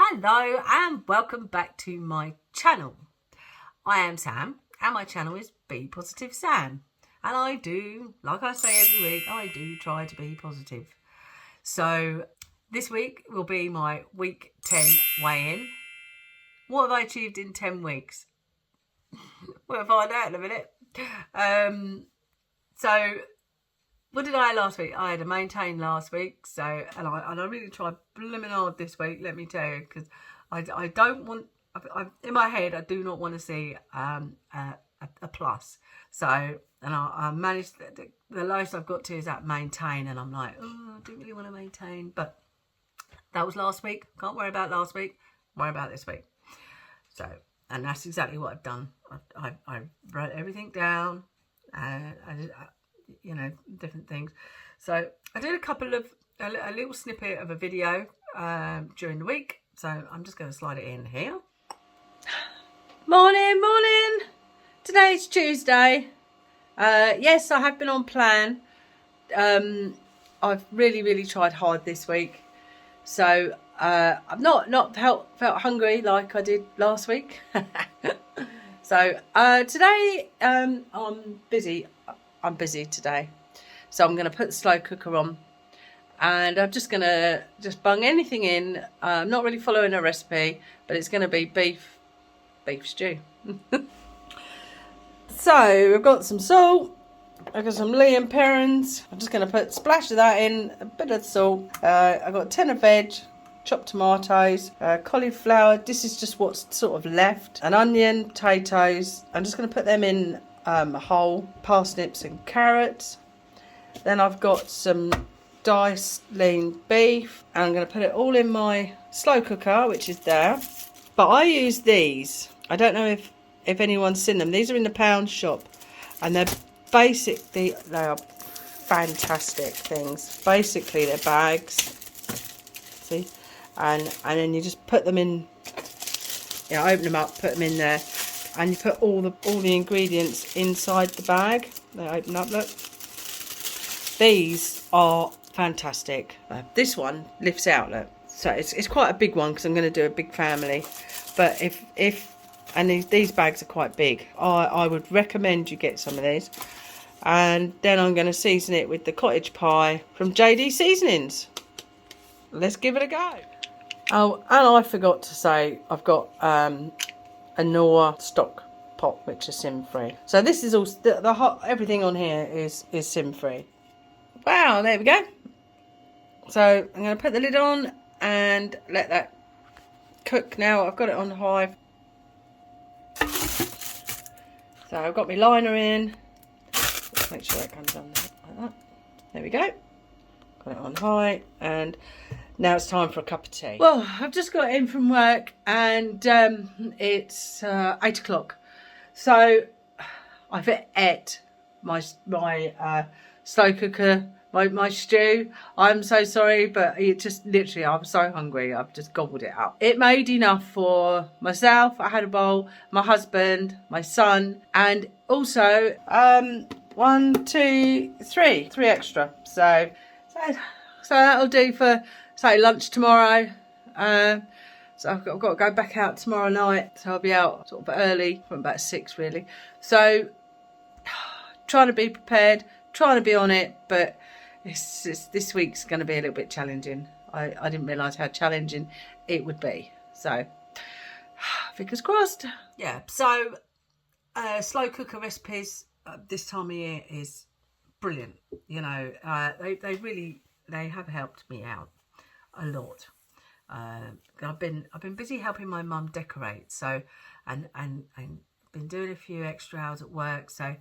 Hello and welcome back to my channel. I am Sam and my channel is Be Positive Sam, and I do, like I say every week, I do try to be positive. So this week will be my week 10 weigh-in. What have I achieved in 10 weeks? We'll find out in a minute. So what did I have last week? I had a maintain last week, and I really tried blooming hard this week, let me tell you, because I don't want, in my head, I do not want to see a plus. So, and I managed, the lowest I've got to is that maintain, and I'm like, oh, I don't really want to maintain, but that was last week. Can't worry about last week, worry about this week. So, and that's exactly what I've done. I wrote everything down, and you know, different things. So I did a little snippet of a video during the week. So I'm just going to slide it in here. Morning. Today's Tuesday. Yes, I have been on plan. I've really tried hard this week. So I've not felt hungry like I did last week. So today I'm busy. I'm busy today, so I'm going to put the slow cooker on, and I'm just going to bung anything in. I'm not really following a recipe, but it's going to be beef stew. So we've got some salt, I've got some Liam Perrins. I'm just going to put a splash of that in, a bit of salt. I've got a tin of veg, chopped tomatoes, cauliflower. This is just what's sort of left, an onion, potatoes. I'm just going to put them in whole, parsnips and carrots. Then I've got some diced lean beef, and I'm going to put it all in my slow cooker, which is there. But I use these. I don't know if anyone's seen them. These are in the pound shop, and they're basically, they are fantastic things. Basically they're bags, see, and then you just put them in, open them up, put them in there, and you put all the ingredients inside the bag. They open up, look. These are fantastic. This one lifts out, look. So it's quite a big one because I'm going to do a big family. But and these bags are quite big. I would recommend you get some of these. And then I'm going to season it with the cottage pie from JD Seasonings. Let's give it a go. Oh, and I forgot to say I've got a Noah stock pot, which is sin-free. So this is all the hot, everything on here is sin-free. Wow, there we go. So I'm going to put the lid on and let that cook. Now I've got it on high. So I've got my liner in. Let's make sure that comes on like that. There we go. Got it on high, and now it's time for a cup of tea. Well, I've just got in from work, and it's 8 o'clock. So I've ate my slow cooker, my stew. I'm so sorry, but it just literally, I'm so hungry. I've just gobbled it up. It made enough for myself. I had a bowl, my husband, my son, and also 1, 2, 3 extra. So that'll do for, say, lunch tomorrow. So I've got to go back out tomorrow night. So I'll be out sort of early, from about 6 really. So trying to be prepared, trying to be on it, but this week's going to be a little bit challenging. I didn't realise how challenging it would be. So fingers crossed. Yeah, so slow cooker recipes this time of year is brilliant. You know, they have helped me out a lot. I've been busy helping my mum decorate, so and been doing a few extra hours at work, so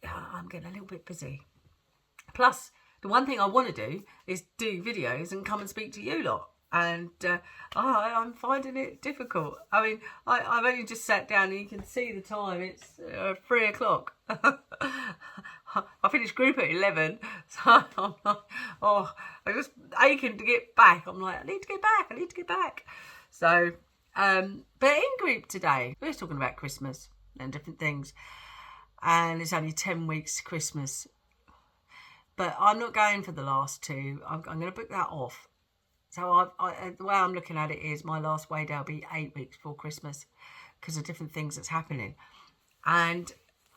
I'm getting a little bit busy. Plus, the one thing I want to do is do videos and come and speak to you lot, and I'm finding it difficult. I mean, I've only just sat down and you can see the time. It's 3 o'clock. I finished group at 11, so I'm like, oh, I'm just aching to get back. I'm like, I need to get back. So, but in group today, we're talking about Christmas and different things, and it's only 10 weeks to Christmas. But I'm not going for the last 2. I'm going to book that off. So the way I'm looking at it is my last weigh day will be 8 weeks before Christmas because of different things that's happening. And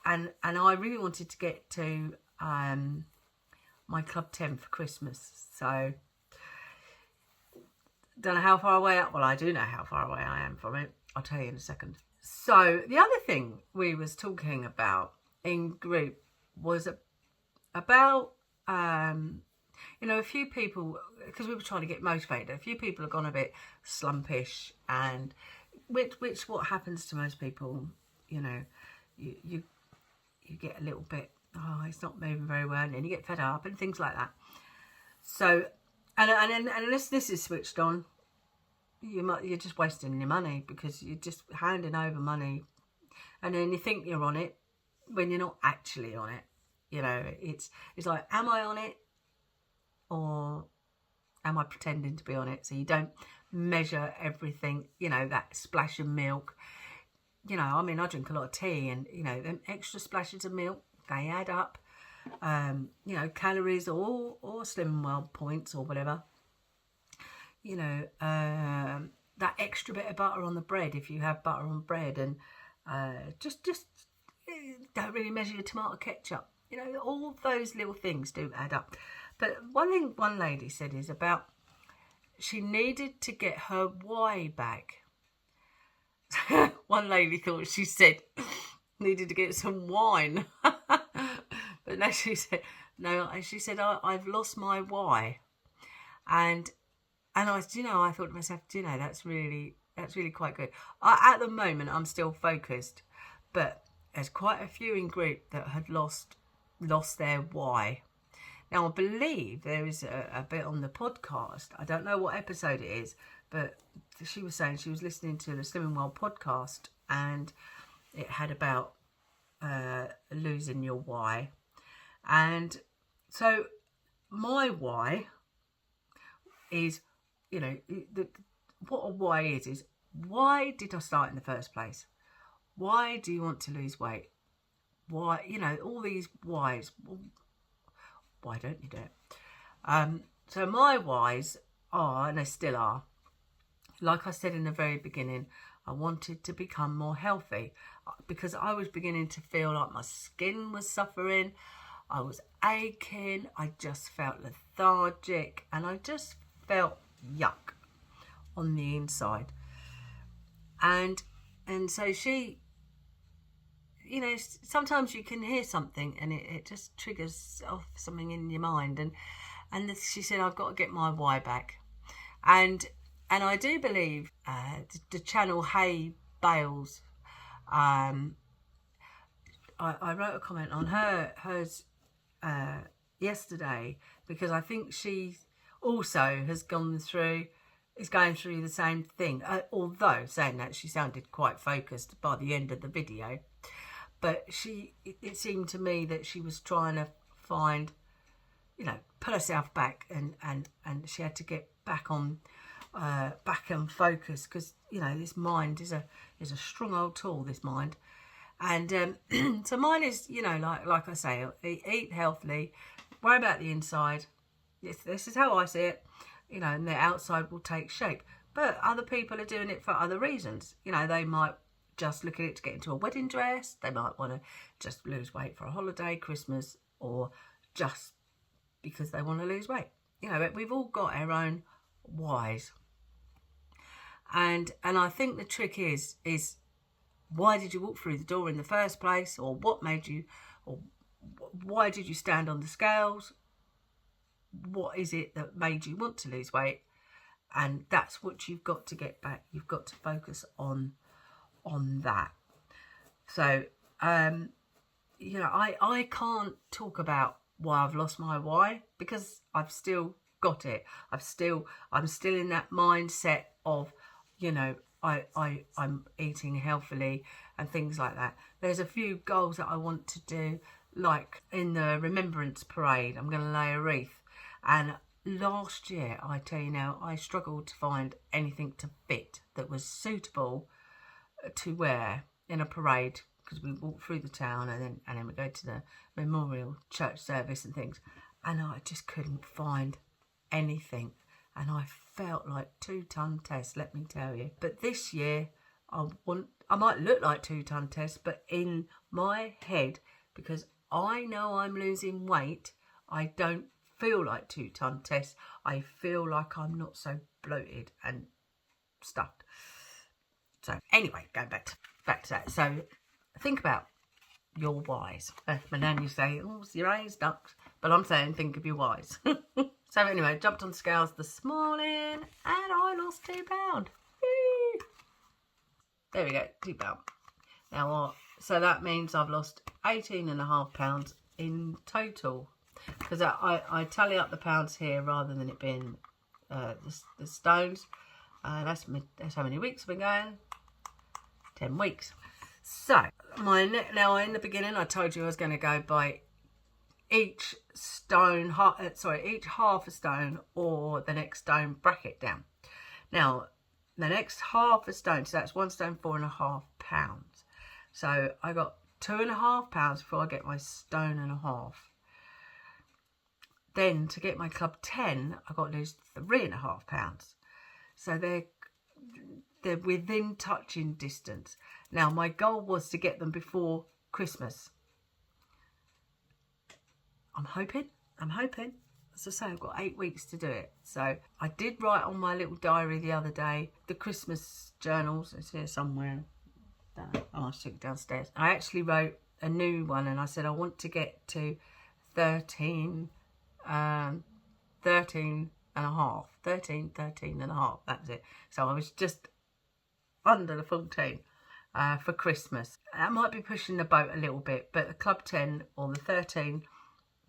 I really wanted to get to my Club 10 for Christmas. So don't know how far away. Well, I do know how far away I am from it. I'll tell you in a second. So the other thing we was talking about in group was about you know, a few people, because we were trying to get motivated, a few people have gone a bit slumpish, and which what happens to most people, you know, you get a little bit, oh, it's not moving very well, and then you get fed up and things like that. So and unless this is switched on, you're just wasting your money, because you're just handing over money, and then you think you're on it when you're not actually on it. You know, it's like, am I on it, or am I pretending to be on it? So you don't measure everything, you know, that splash of milk. You know, I mean, I drink a lot of tea, and, you know, them extra splashes of milk, they add up. You know, calories or Slim and Well points or whatever. You know, that extra bit of butter on the bread, if you have butter on bread, and just don't really measure your tomato ketchup. You know, all those little things do add up. But one thing one lady said is about she needed to get her why back. One lady thought she said needed to get some wine. But no, she said, no, she said, I've lost my why. And I, you know, I thought to myself, you know, that's really quite good. At the moment, I'm still focused, but there's quite a few in group that had lost their why. Now, I believe there is a bit on the podcast. I don't know what episode it is, but she was saying she was listening to the Slim and Well podcast, and it had about losing your why. And so my why is, you know, what a why is why did I start in the first place? Why do you want to lose weight? Why, you know, all these whys. Why don't you do it? So my whys are, and they still are, like I said in the very beginning, I wanted to become more healthy, because I was beginning to feel like my skin was suffering. I was aching. I just felt lethargic, and I just felt yuck on the inside. And so she, you know, sometimes you can hear something and it just triggers off something in your mind. And she said, I've got to get my why back. And I do believe the channel HeyBayles, I wrote a comment on hers yesterday, because I think she also is going through the same thing, although saying that she sounded quite focused by the end of the video. But it seemed to me that she was trying to find, you know, pull herself back, and she had to get back on back and focus, because, you know, this mind is a strong old tool, this mind. And so mine is, you know, like I say, eat healthily, worry about the inside. This is how I see it, you know, and the outside will take shape. But other people are doing it for other reasons. You know, they might just look at it to get into a wedding dress. They might want to just lose weight for a holiday, Christmas, or just because they want to lose weight. You know, we've all got our own whys. And I think the trick is why did you walk through the door in the first place, or what made you, or why did you stand on the scales? What is it that made you want to lose weight? And that's what you've got to get back. You've got to focus on that. So, you know, I can't talk about why I've lost my why, because I've still got it. I'm still in that mindset of, you know, I'm eating healthily and things like that. There's a few goals that I want to do, like in the Remembrance Parade, I'm going to lay a wreath. And last year, I tell you now, I struggled to find anything to fit that was suitable to wear in a parade, because we walk through the town and then we go to the memorial church service and things, and I just couldn't find anything and I felt like 2-ton Tess, let me tell you. But this year, I might look like 2-ton Tess, but in my head, because I know I'm losing weight, I don't feel like 2-ton Tess. I feel like I'm not so bloated and stuffed. So anyway, going back to that. So think about your whys. My nan used to say, oh, it's your A's ducks. But I'm saying think of your whys. So anyway, jumped on scales this morning and I lost 2 pounds. Whee! There we go, 2 pounds. Now what? So that means I've lost 18.5 pounds in total. Because I tally up the pounds here rather than it being the stones. That's how many weeks I've been going. 10 weeks. So now in the beginning I told you I was going to go by each stone, each half a stone or the next stone bracket down. Now the next half a stone, so that's 1 stone 4.5 pounds. So I got 2.5 pounds before I get my 1.5 stones. Then to get my club 10, I got to lose 3.5 pounds. So they're within touching distance. Now my goal was to get them before Christmas. I'm hoping. As I say, I've got 8 weeks to do it. So I did write on my little diary the other day, the Christmas journals. It's here somewhere. I took it downstairs. I actually wrote a new one and I said I want to get to 13 and a half. That's it. So I was just under the 14 for Christmas. I might be pushing the boat a little bit, but the club 10 or the 13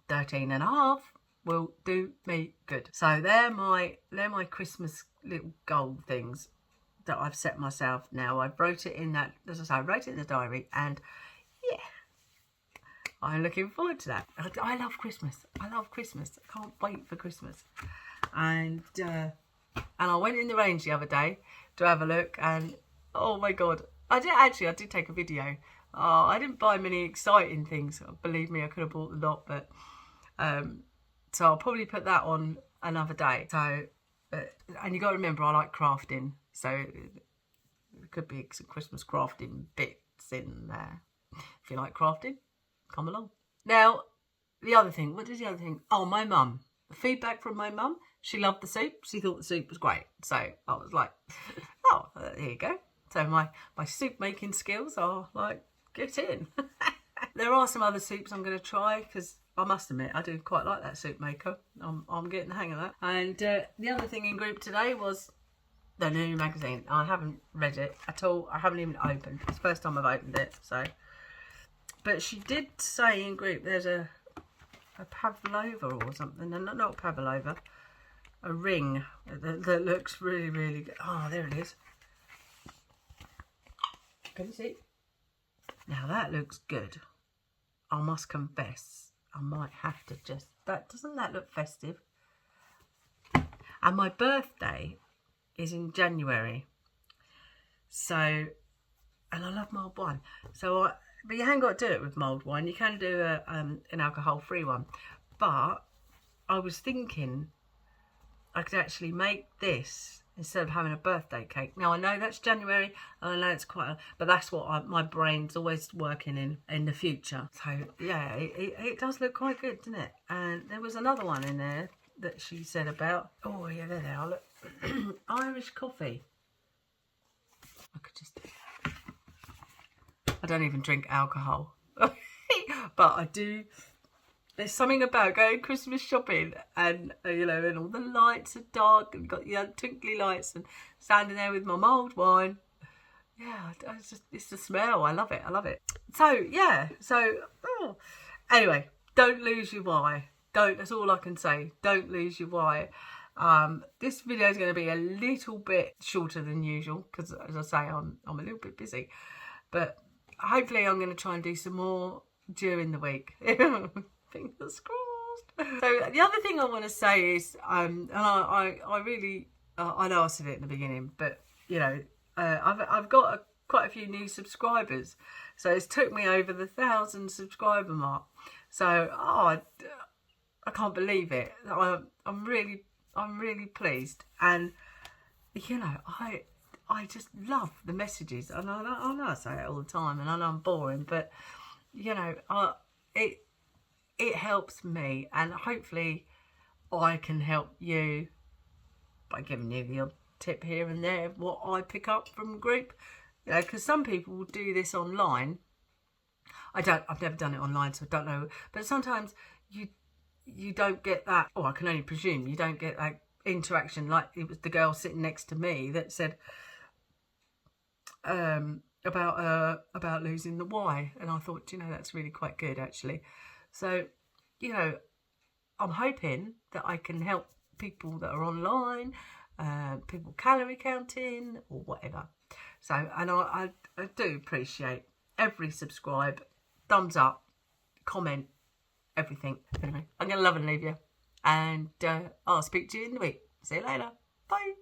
and a half will do me good. So they're my Christmas little goal things that I've set myself. Now I've wrote it in that, as I say, I wrote it in the diary, and yeah, I'm looking forward to that. I love Christmas. I can't wait for Christmas. And I went in the range the other day to have a look, and oh my god, I did take a video. Oh, I didn't buy many exciting things. Believe me, I could have bought a lot, but so I'll probably put that on another day. So, and you got to remember, I like crafting, so it could be some Christmas crafting bits in there. If you like crafting, come along. Now, the other thing. What is the other thing? Oh, my mum. The feedback from my mum. She loved the soup. She thought the soup was great. So I was like, oh, here you go. So my soup making skills are like, get in. There are some other soups I'm going to try, because I must admit I do quite like that soup maker. I'm getting the hang of that. And the other thing in group today was the new magazine. I haven't read it at all. I haven't even opened. It's the first time I've opened it. So, but she did say in group there's a pavlova or something. No, not a pavlova. A ring that looks really, really good. Oh, there it is. Can you see? Now that looks good. I must confess, I might have to just... doesn't that look festive? And my birthday is in January. So, and I love mulled wine. So, but you haven't got to do it with mulled wine. You can do an alcohol-free one. But I was thinking I could actually make this instead of having a birthday cake. Now I know that's January, and I know it's quite but that's what my brain's always working in the future. So yeah, it does look quite good, doesn't it? And there was another one in there that she said about, oh yeah, there they are, look. Irish coffee. I could just, I don't even drink alcohol. But I do. There's something about going Christmas shopping and, you know, and all the lights are dark and got the twinkly lights and standing there with my mulled wine. Yeah, it's the smell. I love it. So, yeah. So, anyway, don't lose your why. That's all I can say. Don't lose your why. This video is going to be a little bit shorter than usual because, as I say, I'm a little bit busy. But hopefully I'm going to try and do some more during the week. Fingers crossed. So the other thing I want to say is, and I really, I know I said it in the beginning, but you know, I've got quite a few new subscribers. So it's took me over the 1,000 subscriber mark. So I can't believe it. I'm really I'm really pleased. And, you know, I just love the messages. And I know I say it all the time, and I know I'm boring, but, you know, it helps me. And hopefully I can help you by giving you the odd tip here and there of what I pick up from a group. You know, because some people will do this online. I've never done it online, so I don't know. But sometimes you don't get that, or I can only presume you don't get that interaction. Like it was the girl sitting next to me that said about losing the Y, and I thought, you know, that's really quite good actually. So, you know, I'm hoping that I can help people that are online, people calorie counting or whatever. So, and I do appreciate every subscribe, thumbs up, comment, everything. Anyway, I'm going to love and leave you. And I'll speak to you in the week. See you later. Bye.